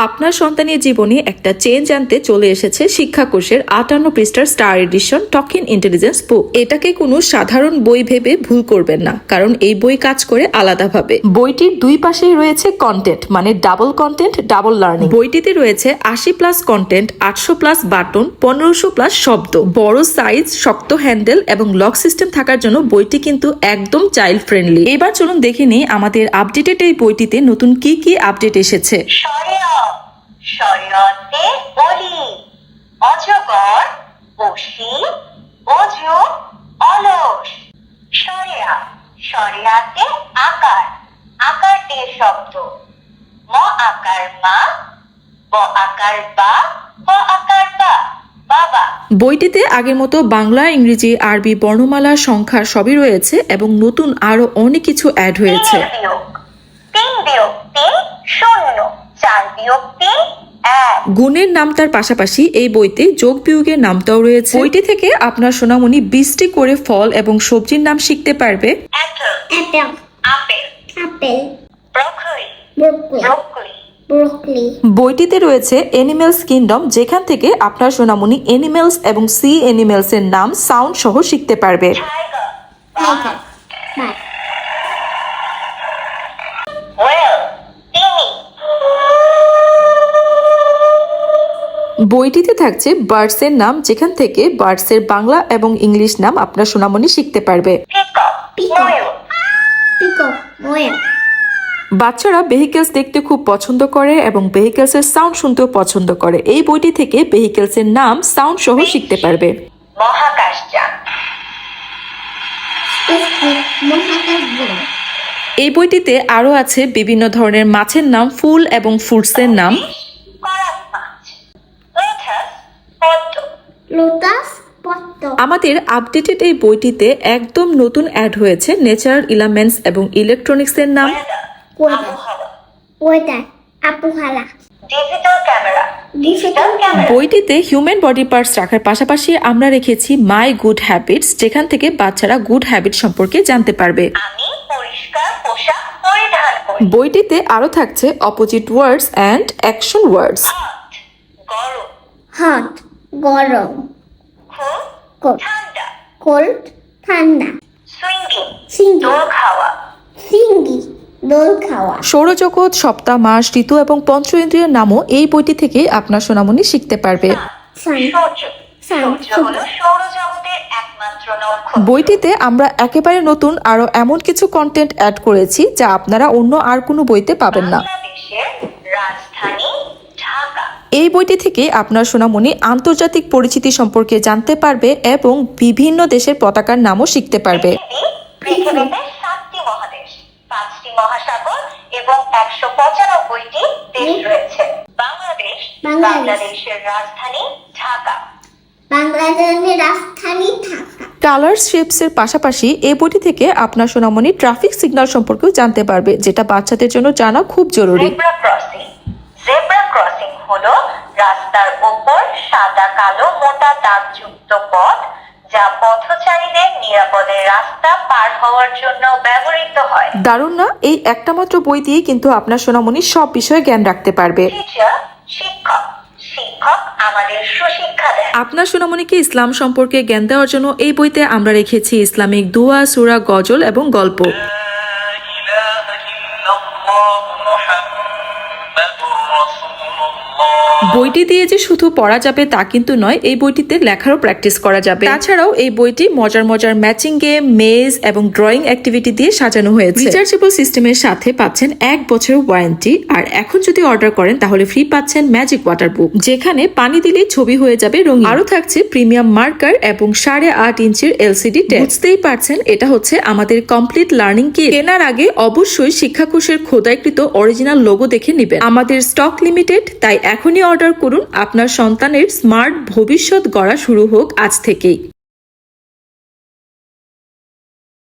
আপনার সন্তানের জীবনে একটা চেঞ্জ আনতে চলে এসেছে শিক্ষাকোষের 58 পৃষ্ঠার star edition talking intelligence book. এটাকে কোনো সাধারণ বই ভেবে ভুল করবেন না, কারণ এই বই কাজ করে আলাদাভাবে। বইটির দুই পাশেই রয়েছে কন্টেন্ট, মানে ডাবল কন্টেন্ট, ডাবল লার্নিং। বইটিতে রয়েছে 80+ কন্টেন্ট, 800+ বাটন, 1500+ শব্দ, বড় সাইজ, শক্ত হ্যান্ডেল এবং লক সিস্টেম থাকার জন্য বইটি কিন্তু একদম চাইল্ড ফ্রেন্ডলি। এবার চলুন দেখে নিই আমাদের আপডেটেড এই বইটিতে নতুন কি কি আপডেট এসেছে। শরীয়তে বলি, অজগর, বসি, অজু, অলস। শরিয়া, শরিয়াতে আকার, আকার দিয়ে শব্দ, ম আকার মা, ব আকার বা, ব আকার বা, বাবা। বইটিতে আগের মতো বাংলা, ইংরেজি, আরবি বর্ণমালা, সংখ্যা সবই রয়েছে এবং নতুন আরো অনেক কিছু অ্যাড হয়েছে। 3 বিয়োগ 3 শূন্য, 4 বিয়োগ 3 1। গুণের নামতার পাশাপাশি এই বইতে যোগ বিয়োগের নামটাও রয়েছে। বইটি থেকে আপনার সোনামণি 20টি করে ফল এবং সবজির নাম শিখতে পারবে। Apple, apple, apple, broccoli, broccoli, broccoli, broccoli, বইটিতে রয়েছে অ্যানিমেলস কিংডম, যেখান থেকে আপনার সোনামণি অ্যানিমেলস এবং সি অ্যানিমেলস এর নাম সাউন্ড সহ শিখতে পারবে। টাইগার, tiger, bat, ওয়েল, তিমি। বইটিতে থাকছে বার্ডস এর নাম, যেখান থেকে বার্ডস এর বাংলা এবং ইংলিশ নাম আপনার সোনামণি শিখতে পারবে। পিকক, ময়ূর, peacock, whale, বাচ্চারা ভেহিকেলস দেখতে খুব পছন্দ করে এবং ভেহিকেলস এর সাউন্ড শুনতেও পছন্দ করে। এই বইটি থেকে ভেহিকেলস এর নাম সাউন্ড সহ শিখতে পারবে। মহাকাশযান, spaceship, মহাকাশ যান, এই বইটিতে আরো আছে বিভিন্ন ধরনের মাছের নাম, ফুল এবং ফ্রুটসের নাম। করাত মাছ, লোটাস, পদ্ম, lotus, পদ্ম, আমাদের আপডেটেড এই বইটিতে একদম নতুন অ্যাড হয়েছে ন্যাচারাল এলিমেন্টস এবং ইলেকট্রনিক্স এর নাম। ওয়েদার, weather, আবহাওয়া, weather, আবহাওয়া, ডিজিটাল ক্যামেরা, ডিজিটাল ক্যামেরা, বইটিতে হিউম্যান বডি পার্টস রাখার পাশাপাশি আমরা রেখেছি মাই গুড হ্যাবিটস, যেখান থেকে বাচ্চারা গুড হ্যাবিট সম্পর্কে জানতে পারবে। আমি পরিষ্কার পোশাক পরিধান করি। বইটিতে আরো থাকছে opposite words and action words. Hot, গরম, hot, গরম, খুব cold, ঠান্ডা, cold, ঠান্ডা, সুইঙ্গিং, Singing. দোল খাওয়া, সিঙ্গি, দোল খাওয়া, সৌরজগৎ, সপ্তাহ, মাস, ঋতু এবং পঞ্চ ইন্দ্রিয়ের নামও এই বইটি থেকে আপনার সোনামণি শিখতে পারবে। sun, সূর্য, sun, সূর্য হলো সৌরজগতের একমাত্র নক্ষত্র। বইটিতে আমরা একেবারে নতুন আরো এমন কিছু কন্টেন্ট অ্যাড করেছি যা আপনারা অন্য আর কোনো বইতে পাবেন না। বাংলাদেশের রাজধানী ঢাকা। এই বইটি থেকে আপনার সোনামণি আন্তর্জাতিক পরিচিতি সম্পর্কে জানতে পারবে এবং বিভিন্ন দেশের পতাকার নামও শিখতে পারবে। পৃথিবীতে 7টি মহাদেশ, 5টি মহাসাগর এবং 195টি দেশ রয়েছে। বাংলাদেশ, বাংলাদেশের রাজধানী ঢাকা। বাংলাদেশের রাজধানী ঢাকা, কালার শেপস এর পাশাপাশি এই বইটি থেকে আপনার সোনামণি ট্রাফিক সিগন্যাল সম্পর্কেও জানতে পারবে, যেটা বাচ্চাদের জন্য জানা খুব জরুরি। জেব্রা ক্রসিং, জেব্রা ক্রসিং হলো রাস্তার উপর সাদা কালো মোটা দাগযুক্ত পথ, যা পথচারীদের নিরাপদে রাস্তা পার হওয়ার জন্য ব্যবহৃত হয়। দারুণ না? এই একটা মাত্র বই দিয়ে কিন্তু আপনার সোনামণি সব বিষয়ে জ্ঞান রাখতে পারবে। টিচার, শিক্ষক, শিক্ষক আমাদের সুশিক্ষা দেন। আপনার সোনামণিকে ইসলাম সম্পর্কে জ্ঞান দেওয়ার জন্য এই বইতে আমরা রেখেছি ইসলামিক দোয়া, সূরা, গজল এবং গল্প। বইটি দিয়ে যে শুধু পড়া যাবে তা কিন্তু নয়, এই বইটিতে লেখারও প্র্যাকটিস করা যাবে। তাছাড়াও এই বইটি মজার মজার ম্যাচিং গেম, মেজ এবং ড্রয়িং অ্যাক্টিভিটি দিয়ে সাজানো হয়েছে। রিচার্জেবল সিস্টেমের সাথে পাচ্ছেন 1 বছরের ওয়ারেন্টি, আর এখন যদি অর্ডার করেন তাহলে ফ্রি পাচ্ছেন ম্যাজিক ওয়াটার বুক, যেখানে পানি দিলে ছবি হয়ে যাবে রঙিন। আরো থাকছে প্রিমিয়াম মার্কার এবং 8.5 ইঞ্চির এলসিডি টেপ। বুঝতেই পারছেন এটা হচ্ছে আমাদের কমপ্লিট লার্নিং কিট। কেনার আগে অবশ্যই শিক্ষাকোষের খোদাইকৃত অরিজিনাল লোগো দেখে নেবেন। আমাদের স্টক লিমিটেড, তাই এখনই অর্ডার করুন। আপনার সন্তানের স্মার্ট ভবিষ্যৎ গড়া শুরু হোক আজ থেকেই।